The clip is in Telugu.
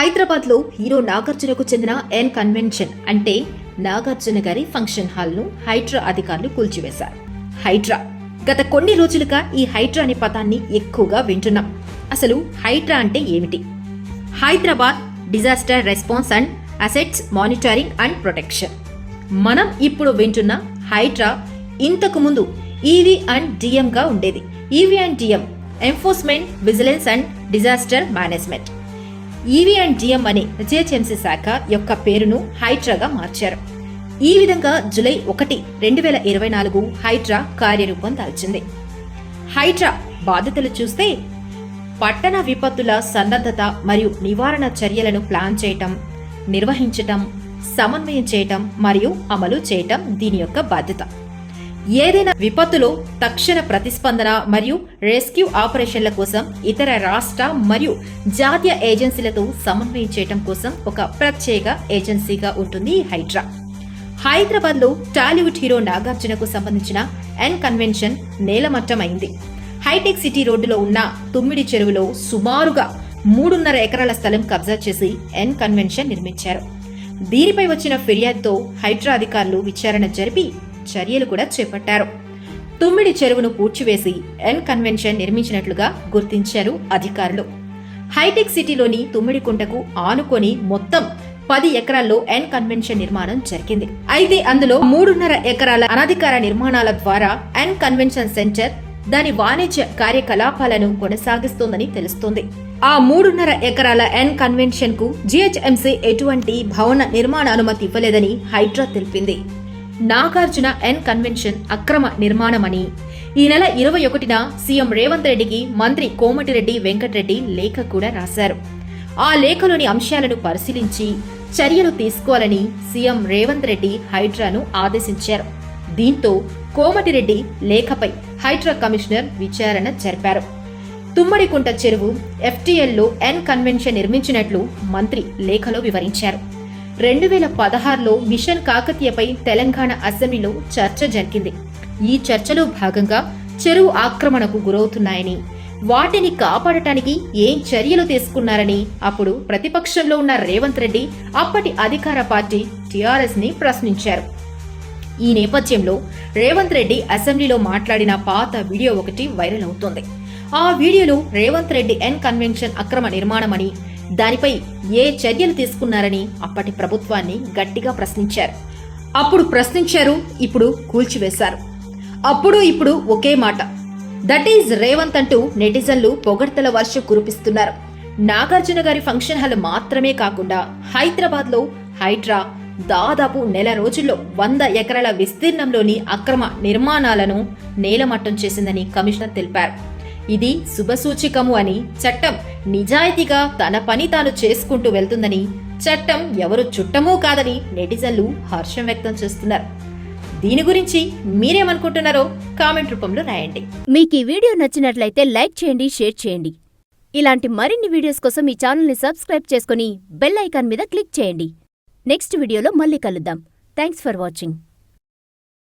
హైదరాబాద్లో హీరో నాగార్జునకు చెందిన ఎన్ కన్వెన్షన్ అంటే నాగార్జున గారి ఫంక్షన్ హాల్ను హైడ్రా అధికారులు కూల్చివేశారు. హైడ్రా గత కొన్ని రోజులుగా ఈ హైడ్రా అనే పదాన్ని ఎక్కువగా వింటున్నాం. అసలు హైడ్రా అంటే ఏమిటి? Hyderabad disaster response and assets monitoring and protection. మనం ఇప్పుడు వింటున్న హైడ్రా ఇంతకు ముందు ఈవీ అండ్ డిఎంగా ఉండేది. EV and DM enforcement vigilance and disaster management. EV and DM అనే జిహెచ్ఎంసీ శాఖ యొక్క పేరును హైడ్రాగా మార్చారు. ఈ విధంగా జూలై 1, 2024 హైడ్రా కార్యరూపం దాల్చింది. హైడ్రా బాధ్యతలు చూస్తే పట్టణ విపత్తుల సన్నద్ధత మరియు నివారణ చర్యలను ప్లాన్ చేయటం, నిర్వహించటం, సమన్వయం చేయటం మరియు అమలు చేయటం దీని యొక్క బాధ్యత. ఏదైనా విపత్తులో తక్షణ ప్రతిస్పందన మరియు రెస్క్యూ ఆపరేషన్ల కోసం ఇతర రాష్ట్ర మరియు జాతీయ ఏజెన్సీలతో సమన్వయం చేయటం కోసం ఒక ప్రత్యేక ఏజెన్సీగా ఉంటుంది హైడ్రా. హైదరాబాద్లో టాలీవుడ్ హీరో నాగార్జునకు సంబంధించిన ఎన్ కన్వెన్షన్ నేలమట్టమైంది. హైటెక్ సిటీ రోడ్డులో ఉన్న తుమ్మిడి చెరువులో సుమారుగా 3.5 ఎకరాల స్థలం కబ్జా చేసి ఎన్ కన్వెన్షన్ నిర్మించారు. దీనిపై వచ్చిన ఫిర్యాదుతో హైడ్రా అధికారులు విచారణ జరిపి చర్యలు కూడా చేపట్టారు. తుమ్మిడి చెరువును పూడ్చివేసి ఎన్ కన్వెన్షన్ నిర్మించినట్లుగా గుర్తించారు అధికారులు. హైటెక్ సిటీలోని తుమ్మిడికుంటకు ఆనుకొని మొత్తం 10 ఎకరాల్లో ఎన్ కన్వెన్షన్ నిర్మాణం జరిగింది. అయితే అందులో 3.5 ఎకరాల అనధికార నిర్మాణాల ద్వారా ఎన్ కన్వెన్షన్ సెంటర్ దాని వాణిజ్య కార్యకలాపాలను కొనసాగిస్తోందని తెలుస్తోంది. ఆ 3.5 ఎకరాల ఎన్ కన్వెన్షన్ కు జిహెచ్ఎంసీ ఎటువంటి భవన నిర్మాణ అనుమతి ఇవ్వలేదని హైడ్రా తెలిపింది. నాగార్జున ఎన్ కన్వెన్షన్ అక్రమ నిర్మాణమని ఈ నెల 21న సీఎం రేవంత్ రెడ్డికి మంత్రి కోమటిరెడ్డి వెంకటరెడ్డి లేఖ కూడా రాశారు. ఆ లేఖలోని అంశాలను పరిశీలించి చర్యలు తీసుకోవాలని సీఎం రేవంత్ రెడ్డి హైడ్రాను ఆదేశించారు. దీంతో కోమటిరెడ్డి లేఖపై హైడ్రా కమిషనర్ విచారణ జరిపారు. తుమ్మడికుంట చెరువు ఎఫ్టీఎల్లో ఎన్ కన్వెన్షన్ నిర్మించినట్లు మంత్రి లేఖలో వివరించారు. 2016లో మిషన్ కాకతీయపై తెలంగాణ అసెంబ్లీలో చర్చ జరిగింది. ఈ చర్చలో భాగంగా చెరువు ఆక్రమణకు గురవుతున్నాయని, వాటిని కాపాడటానికి ఏం చర్యలు తీసుకున్నారని అప్పుడు ప్రతిపక్షంలో ఉన్న రేవంత్ రెడ్డి అప్పటి అధికార పార్టీ టీఆర్ఎస్ ని ప్రశ్నించారు. ఈ నేపథ్యంలో రేవంత్ రెడ్డి అసెంబ్లీలో మాట్లాడిన పాత వీడియో ఒకటి వైరల్ అవుతోంది. ఆ వీడియోలో రేవంత్ రెడ్డి ఎన్ కన్వెన్షన్ అక్రమ నిర్మాణమని, దానిపై ఏ చర్యలు తీసుకున్నారని అప్పటి ప్రభుత్వాన్ని గట్టిగా ప్రశ్నించారు. అప్పుడు ప్రశ్నించారు, ఇప్పుడు కూల్చివేశారు. అప్పుడు ఇప్పుడు ఒకే మాట, దట్ ఈజ్ రేవంత్ అంటూ నెటిజన్లు పొగడ్తల వర్షం కురిపిస్తున్నారు. నాగార్జున గారి ఫంక్షన్ హాల్ మాత్రమే కాకుండా హైదరాబాద్లో హైడ్రా దాదాపు నెల రోజుల్లో 100 ఎకరాల విస్తీర్ణంలోని అక్రమ నిర్మాణాలను నేలమట్టం చేసిందని కమిషనర్ తెలిపారు. ఇది శుభసూచికము అని, చట్టం నిజాయితీగా తన పని తాను చేసుకుంటూ వెళ్తుందని, చట్టం ఎవరు చుట్టమూ కాదని నెటిజన్లు హర్షం వ్యక్తం చేస్తున్నారు. దీని గురించి మీరేమనుకుంటున్నారో కామెంట్ రూపంలో రాయండి. మీకు ఈ వీడియో నచ్చినట్లయితే లైక్ చేయండి, షేర్ చేయండి. ఇలాంటి మరిన్ని వీడియోస్ కోసం ఈ ఛానల్ని సబ్స్క్రైబ్ చేసుకుని బెల్ ఐకాన్ మీద క్లిక్ చేయండి. నెక్స్ట్ వీడియోలో మళ్ళీ కలుద్దాం. Thanks for watching.